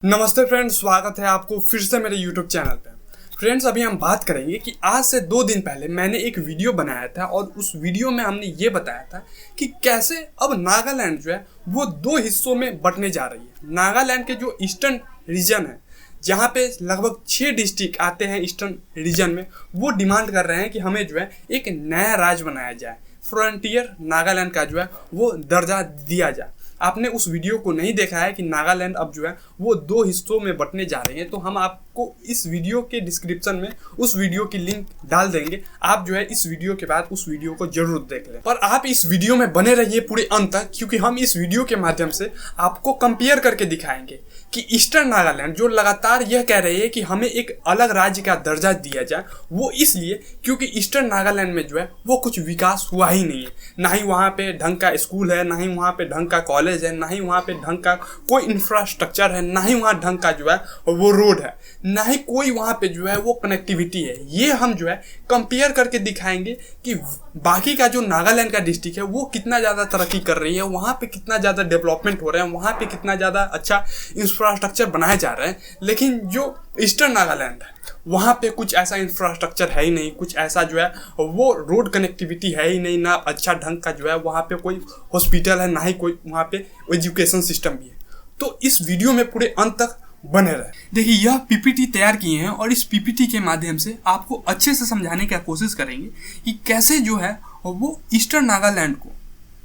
नमस्ते फ्रेंड्स, स्वागत है आपको फिर से मेरे YouTube चैनल पे। फ्रेंड्स, अभी हम बात करेंगे कि आज से 2 दिन पहले मैंने एक वीडियो बनाया था और उस वीडियो में हमने ये बताया था कि कैसे अब नागालैंड जो है वो 2 हिस्सों में बंटने जा रही है। नागालैंड के जो ईस्टर्न रीजन है, जहाँ पे लगभग 6 डिस्ट्रिक्ट आते हैं ईस्टर्न रीजन में, वो डिमांड कर रहे हैं कि हमें जो है एक नया राज्य बनाया जाए, फ्रंटियर नागालैंड का जो है वो दर्जा दिया जाए। आपने उस वीडियो को नहीं देखा है कि नागालैंड अब जो है वो 2 हिस्सों में बंटने जा रहे हैं, तो हम आपको इस वीडियो के डिस्क्रिप्शन में उस वीडियो की लिंक डाल देंगे। आप जो है इस वीडियो के बाद उस वीडियो को जरूर देख लें, पर आप इस वीडियो में बने रहिए पूरे अंत तक, क्योंकि हम इस वीडियो के माध्यम से आपको कंपेयर करके दिखाएंगे कि ईस्टर्न नागालैंड जो लगातार यह कह रही है कि हमें एक अलग राज्य का दर्जा दिया जाए, वो इसलिए क्योंकि ईस्टर्न नागालैंड में जो है वो कुछ विकास हुआ ही नहीं है। ना ही वहाँ पे ढंग का स्कूल है, ना ही वहाँ पे ढंग का कॉलेज है, ना ही वहाँ पे ढंग का कोई इंफ्रास्ट्रक्चर है, ना ही वहाँ ढंग का जो है वो रोड है, ना ही कोई वहाँ पे जो है वो कनेक्टिविटी है। ये हम जो है कंपेयर करके दिखाएंगे कि बाकी का जो नागालैंड का डिस्ट्रिक्ट है वो कितना ज़्यादा तरक्की कर रही है, वहाँ पे कितना ज़्यादा डेवलपमेंट हो रहे हैं, वहाँ पे कितना ज़्यादा अच्छा इंफ्रास्ट्रक्चर बनाए जा रहे हैं। लेकिन जो ईस्टर्न नागालैंड है वहाँ पे कुछ ऐसा इंफ्रास्ट्रक्चर है ही नहीं, कुछ ऐसा जो है वो रोड कनेक्टिविटी है ही नहीं, ना अच्छा ढंग का जो है वहाँ पे कोई हॉस्पिटल है, ना ही कोई वहाँ पे एजुकेशन सिस्टम भी है। तो इस वीडियो में पूरे अंत तक बने रहे। देखिए, यह पीपीटी तैयार किए हैं और इस पीपीटी के माध्यम से आपको अच्छे से समझाने की कोशिश करेंगे कि कैसे जो है वो ईस्टर्न नागालैंड को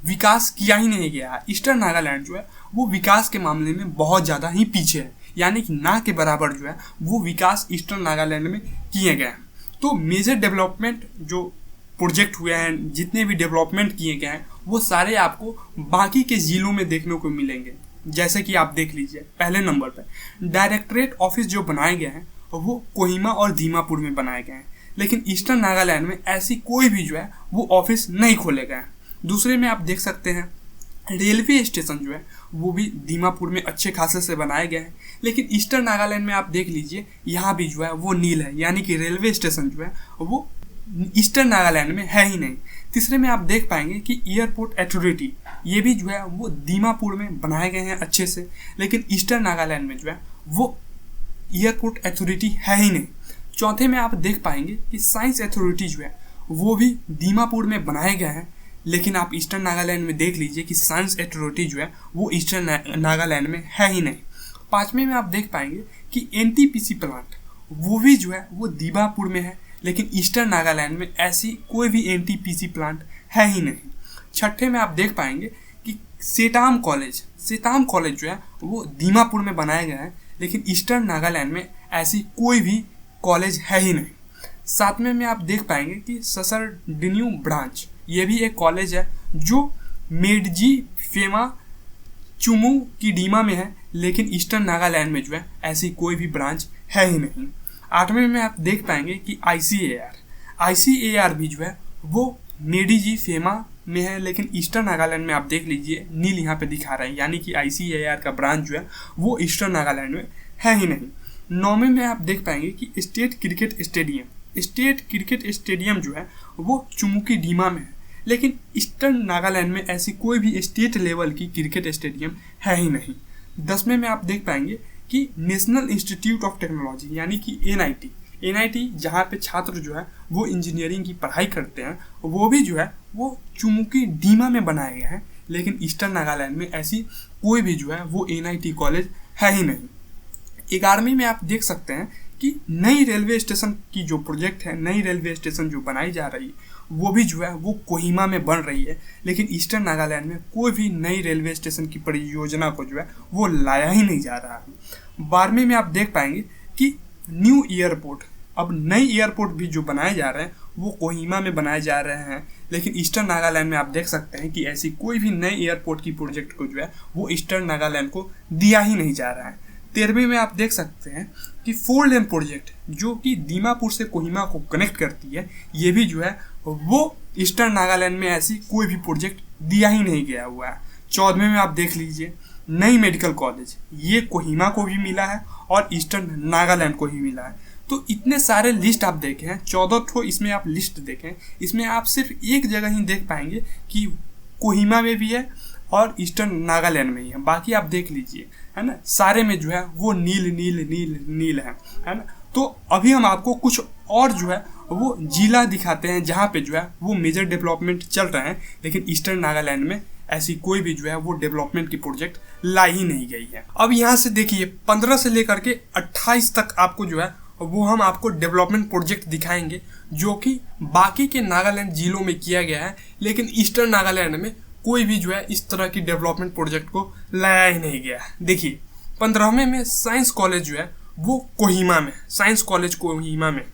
विकास किया ही नहीं गया है। ईस्टर्न नागालैंड जो है वो विकास के मामले में बहुत ज़्यादा ही पीछे है, यानी कि ना के बराबर जो है वो विकास ईस्टर्न नागालैंड में किए गए हैं। तो मेजर डेवलपमेंट जो प्रोजेक्ट हुए हैं, जितने भी डेवलपमेंट किए गए हैं, वो सारे आपको बाकी के जिलों में देखने को मिलेंगे। जैसे कि आप देख लीजिए, पहले नंबर पर डायरेक्टरेट ऑफिस जो बनाए गए हैं वो कोहिमा और दीमापुर में बनाए गए हैं, लेकिन ईस्टर्न नागालैंड में ऐसी कोई भी जो है वो ऑफिस नहीं खोले गए हैं। दूसरे में आप देख सकते हैं रेलवे स्टेशन जो है वो भी दीमापुर में अच्छे खासे से बनाए गए हैं, लेकिन ईस्टर्न नागालैंड में आप देख लीजिए यहाँ भी जो है वो नील है, यानी कि रेलवे स्टेशन जो है वो ईस्टर्न नागालैंड में है ही नहीं। तीसरे में आप देख पाएंगे कि एयरपोर्ट अथॉरिटी, ये भी जो है वो दीमापुर में बनाए गए हैं अच्छे से, लेकिन ईस्टर्न नागालैंड में जो है वो एयरपोर्ट अथॉरिटी है ही नहीं। चौथे में आप देख पाएंगे कि साइंस अथॉरिटी जो है वो भी दीमापुर में बनाए गए हैं, लेकिन आप ईस्टर्न नागालैंड में देख लीजिए कि साइंस अथॉरिटी जो है वो ईस्टर्न नागालैंड में है ही नहीं। पाँचवें में आप देख पाएंगे कि एनटीपीसी प्लांट वो भी जो है वो दीमापुर में है, लेकिन ईस्टर्न नागालैंड में ऐसी कोई भी एनटीपीसी प्लांट है ही नहीं। छठे में आप देख पाएंगे कि सेताम कॉलेज जो है वो दीमापुर में बनाया गया है, लेकिन ईस्टर्न नागालैंड में ऐसी कोई भी कॉलेज है ही नहीं। सातवें में आप देख पाएंगे कि ससरडिन्यू ब्रांच, ये भी एक कॉलेज है जो मेडजी फेमा चुमू की डीमा में है, लेकिन ईस्टर्न नागालैंड में जो है ऐसी कोई भी ब्रांच है ही नहीं। आठवें में आप देख पाएंगे कि आईसीएआर भी जो है वो मेडीजी फेमा में है, लेकिन ईस्टर्न नागालैंड में आप देख लीजिए नील यहाँ पे दिखा रहे हैं, यानी कि आईसीएआर का ब्रांच जो है वो ईस्टर्न नागालैंड में है ही नहीं। नौवें में आप देख पाएंगे कि स्टेट क्रिकेट स्टेडियम जो है वो चुमुकी डीमा में है, लेकिन ईस्टर्न नागालैंड में ऐसी कोई भी स्टेट लेवल की क्रिकेट स्टेडियम है ही नहीं। 10वें में आप देख पाएंगे कि नेशनल इंस्टीट्यूट ऑफ टेक्नोलॉजी, यानी कि एनआईटी जहाँ पे छात्र जो है वो इंजीनियरिंग की पढ़ाई करते हैं, वो भी जो है वो चुमुकी डीमा में बनाए गए हैं, लेकिन ईस्टर्न नागालैंड में ऐसी कोई भी जो है वो एनआईटी कॉलेज है ही नहीं। 11वीं में आप देख सकते हैं कि नई रेलवे स्टेशन की जो प्रोजेक्ट है, नई रेलवे स्टेशन जो बनाई जा रही है वो भी जो है वो कोहिमा में बन रही है, लेकिन ईस्टर्न नागालैंड में कोई भी नई रेलवे स्टेशन की परियोजना को जो है वो लाया ही नहीं जा रहा है। 12वें में आप देख पाएंगे कि न्यू एयरपोर्ट, अब नई एयरपोर्ट भी जो बनाए जा रहे हैं वो कोहिमा में बनाए जा रहे हैं, लेकिन ईस्टर्न नागालैंड में आप देख सकते हैं कि ऐसी कोई भी नई एयरपोर्ट की प्रोजेक्ट को जो है वो ईस्टर्न नागालैंड को दिया ही नहीं जा रहा है। 13वें में आप देख सकते हैं कि 4 लेन प्रोजेक्ट जो कि दीमापुर से कोहिमा को कनेक्ट करती है, ये भी जो है वो ईस्टर्न नागालैंड में ऐसी कोई भी प्रोजेक्ट दिया ही नहीं गया हुआ है। 14वें में आप देख लीजिए नई मेडिकल कॉलेज, ये कोहिमा को भी मिला है और ईस्टर्न नागालैंड को ही मिला है। तो इतने सारे लिस्ट आप देखें हैं, 14 ठो इसमें आप लिस्ट देखें, इसमें आप सिर्फ एक जगह ही देख पाएंगे कि कोहिमा में भी है और ईस्टर्न नागालैंड में ही है। बाकी आप देख लीजिए है ना, सारे में जो है वो नील नील नील नील है ना। तो अभी हम आपको कुछ और जो है वो जिला दिखाते हैं जहाँ पे जो है वो मेजर डेवलपमेंट चल रहे हैं, लेकिन ईस्टर्न नागालैंड में ऐसी कोई भी जो है वो डेवलपमेंट की प्रोजेक्ट लाई ही नहीं गई है। अब यहाँ से देखिए 15 से लेकर के 28 तक आपको जो है वो हम आपको डेवलपमेंट प्रोजेक्ट दिखाएंगे जो कि बाकी के नागालैंड जिलों में किया गया है, लेकिन ईस्टर्न नागालैंड में कोई भी जो है इस तरह की डेवलपमेंट प्रोजेक्ट को लाया ही नहीं गया है। देखिए 15वें में साइंस कॉलेज जो है वो कोहिमा में, साइंस कॉलेज कोहिमा में,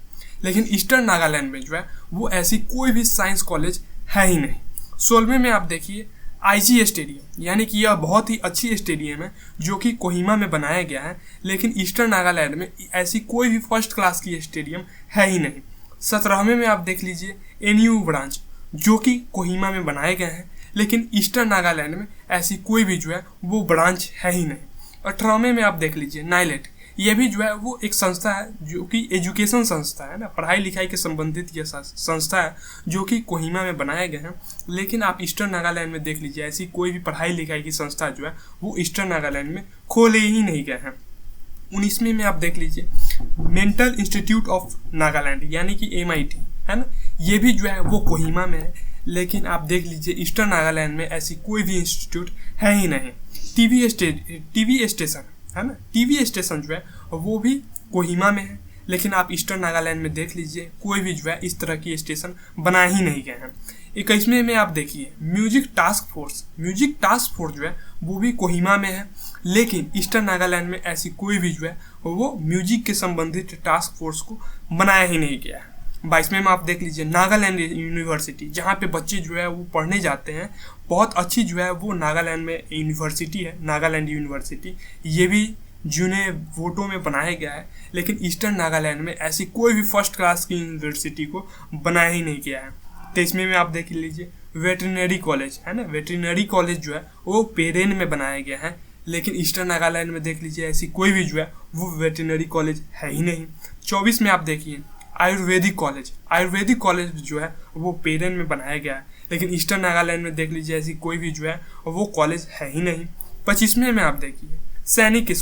लेकिन ईस्टर्न नागालैंड में जो है वो ऐसी कोई भी साइंस कॉलेज है ही नहीं। 16वें में आप देखिए आईजी स्टेडियम, यानी कि यह बहुत ही अच्छी स्टेडियम है जो कि कोहिमा में बनाया गया है, लेकिन ईस्टर्न नागालैंड में ऐसी कोई भी फर्स्ट क्लास की स्टेडियम है ही नहीं। 17वें में आप देख लीजिए एनयू ब्रांच जो कि कोहिमा में बनाए गए हैं, लेकिन ईस्टर्न नागालैंड में ऐसी कोई भी जो है वो ब्रांच है ही नहीं। 18वें में आप देख लीजिए नाइलेट, यह भी जो है वो एक संस्था है जो कि एजुकेशन संस्था है ना, पढ़ाई लिखाई के संबंधित यह संस्था है जो कि कोहिमा में बनाए गए हैं, लेकिन आप ईस्टर्न नागालैंड में देख लीजिए ऐसी कोई भी पढ़ाई लिखाई की संस्था जो है वो ईस्टर्न नागालैंड में खोले ही नहीं गए हैं। 19वें में आप देख लीजिए मेंटल इंस्टीट्यूट ऑफ नागालैंड, यानी कि MIT है ना, ये भी जो है वो कोहिमा में है, लेकिन आप देख लीजिए ईस्टर्न नागालैंड में ऐसी कोई भी इंस्टीट्यूट है ही नहीं। टीवी स्टेशन है ना, टीवी स्टेशन जो है वो भी कोहिमा में है, लेकिन आप ईस्टर्न नागालैंड में देख लीजिए कोई भी जो है इस तरह की स्टेशन बना ही नहीं गए हैं। 21वें में आप देखिए म्यूजिक टास्क फोर्स जो है वो भी कोहिमा में है, लेकिन ईस्टर्न नागालैंड में ऐसी कोई भी जो है वो म्यूजिक के संबंधित टास्क फोर्स को बनाया ही नहीं गया है। 22वें में आप देख लीजिए नागालैंड यूनिवर्सिटी, जहाँ पे बच्चे जो है वो पढ़ने जाते हैं, बहुत अच्छी जो है वो नागालैंड में यूनिवर्सिटी है, नागालैंड यूनिवर्सिटी, ये भी जूने वोटों में बनाया गया है, लेकिन ईस्टर्न नागालैंड में ऐसी कोई भी फर्स्ट क्लास की यूनिवर्सिटी को बनाया ही नहीं गया है। 23वें में आप देख लीजिए वेटरनरी कॉलेज है ना, वेटरनरी कॉलेज जो है वो पेरेन में बनाया गया है, लेकिन ईस्टर्न नागालैंड में देख लीजिए ऐसी कोई भी जो है वो वेटरनरी कॉलेज है ही नहीं। 24 में आप देखिए आयुर्वेदिक कॉलेज जो है वो पेरेन में बनाया गया है, लेकिन ईस्टर्न नागालैंड में देख लीजिए ऐसी कोई भी जो है वो कॉलेज है ही नहीं। 25वें में आप देखिए सैनिक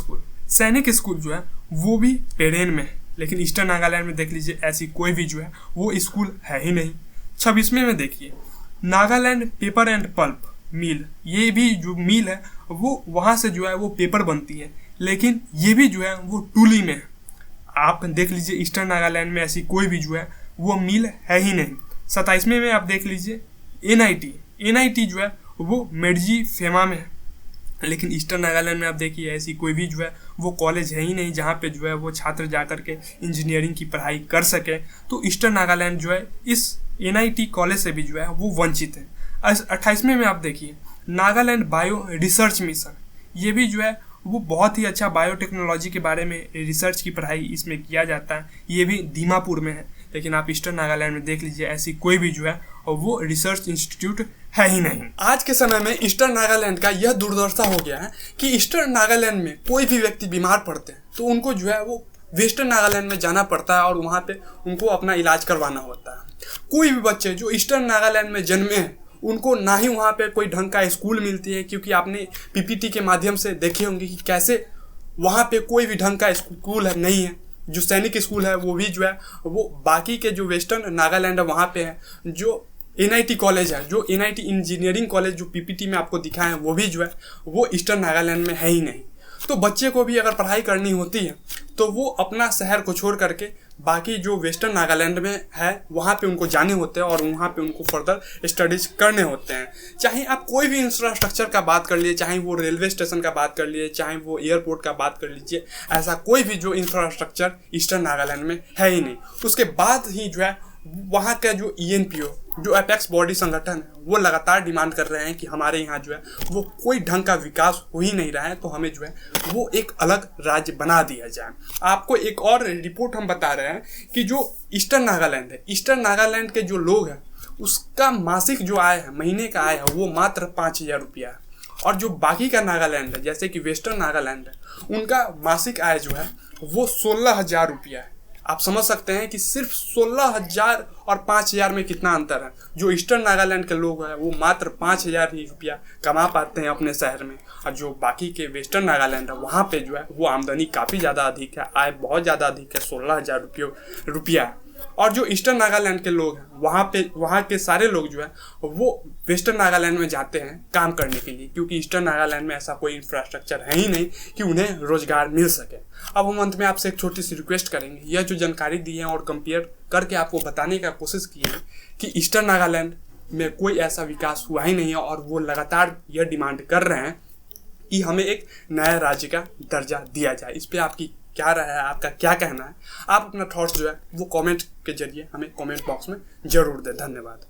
स्कूल जो है वो भी पेरेन में है, लेकिन ईस्टर्न नागालैंड में देख लीजिए ऐसी कोई भी जो है वो स्कूल है ही नहीं। 26वें में देखिए Nagaland paper and pulp mill, ये भी जो मिल है वो वहाँ से जो है वो पेपर बनती है, लेकिन ये भी जो है वो टूली में है। आप देख लीजिए ईस्टर्न नागालैंड में ऐसी कोई भी जो है वो मिल है ही नहीं। 27वें में आप देख लीजिए NIT जो है वो मेडजी फेमा में है, लेकिन ईस्टर्न नागालैंड में आप देखिए ऐसी कोई भी जो है वो कॉलेज है ही नहीं जहाँ पे जो है वो छात्र जाकर के इंजीनियरिंग की पढ़ाई कर सके। तो ईस्टर्न नागालैंड जो है इस NIT कॉलेज से भी जो है वो वंचित है। 28वें में आप देखिए नागालैंड बायो रिसर्च मिशन, ये भी जो है वो बहुत ही अच्छा बायोटेक्नोलॉजी के बारे में रिसर्च की पढ़ाई इसमें किया जाता है, ये भी दीमापुर में है, लेकिन आप ईस्टर्न नागालैंड में देख लीजिए ऐसी कोई भी जो है वो रिसर्च इंस्टीट्यूट है ही नहीं। आज के समय में ईस्टर्न नागालैंड का यह दुर्दशा हो गया है कि ईस्टर्न नागालैंड में कोई भी व्यक्ति बीमार पड़ते हैं तो उनको जो है वो वेस्टर्न नागालैंड में जाना पड़ता है और वहाँ पे उनको अपना इलाज करवाना होता है। कोई भी बच्चे जो ईस्टर्न नागालैंड में जन्मे हैं उनको ना ही वहाँ पे कोई ढंग का स्कूल मिलती है, क्योंकि आपने PPT के माध्यम से देखे होंगे कि कैसे वहाँ पे कोई भी ढंग का स्कूल नहीं है। जो सैनिक स्कूल है वो भी जो है वो बाकी के जो वेस्टर्न नागालैंड है वहाँ पे है। जो NIT कॉलेज है, जो NIT इंजीनियरिंग कॉलेज जो PPT में आपको दिखाए हैं वो भी जो है वो ईस्टर्न नागालैंड में है ही नहीं। तो बच्चे को भी अगर पढ़ाई करनी होती है तो वो अपना शहर को छोड़ करके बाकी जो वेस्टर्न नागालैंड में है वहाँ पे उनको जाने होते हैं और वहाँ पे उनको फर्दर स्टडीज करने होते हैं। चाहे आप कोई भी इंफ्रास्ट्रक्चर का बात कर लीजिए, चाहे वो रेलवे स्टेशन का बात कर लीजिए, चाहे वो एयरपोर्ट का बात कर लीजिए, ऐसा कोई भी जो इंफ्रास्ट्रक्चर ईस्टर्न नागालैंड में है ही नहीं। उसके बाद ही जो है वहाँ का जो ENPO जो अपेक्स बॉडी संगठन है वो लगातार डिमांड कर रहे हैं कि हमारे यहाँ जो है वो कोई ढंग का विकास हो ही नहीं रहा है, तो हमें जो है वो एक अलग राज्य बना दिया जाए। आपको एक और रिपोर्ट हम बता रहे हैं कि जो ईस्टर्न नागालैंड है, ईस्टर्न नागालैंड के जो लोग हैं उसका मासिक जो आय है, महीने का आय है वो मात्र 5,000 रुपया है, और जो बाकी का नागालैंड है जैसे कि वेस्टर्न नागालैंड है उनका मासिक आय जो है वो 16,000 रुपया है। आप समझ सकते हैं कि सिर्फ 16,000 और 5,000 में कितना अंतर है। जो ईस्टर्न नागालैंड के लोग हैं वो मात्र 5,000 ही रुपया कमा पाते हैं अपने शहर में, और जो बाकी के वेस्टर्न नागालैंड है वहाँ पे जो है वो आमदनी काफ़ी ज़्यादा अधिक है, आय बहुत ज़्यादा अधिक है, 16,000 रुपया। और जो ईस्टर्न नागालैंड के लोग हैं वहाँ के सारे लोग जो है वो वेस्टर्न नागालैंड में जाते हैं काम करने के लिए, क्योंकि ईस्टर्न नागालैंड में ऐसा कोई इंफ्रास्ट्रक्चर है ही नहीं कि उन्हें रोजगार मिल सके। अब हम अंत में आपसे एक छोटी सी रिक्वेस्ट करेंगे, यह जो जानकारी दी है और कंपेयर करके आपको बताने का कोशिश की है कि ईस्टर्न नागालैंड में कोई ऐसा विकास हुआ ही नहीं है, और वो लगातार यह डिमांड कर रहे हैं कि हमें एक नया राज्य का दर्जा दिया जाए। इस पर आपकी क्या राय है, आपका क्या कहना है? आप अपना थॉट्स जो है वो कमेंट के जरिए हमें कमेंट बॉक्स में जरूर दें। धन्यवाद।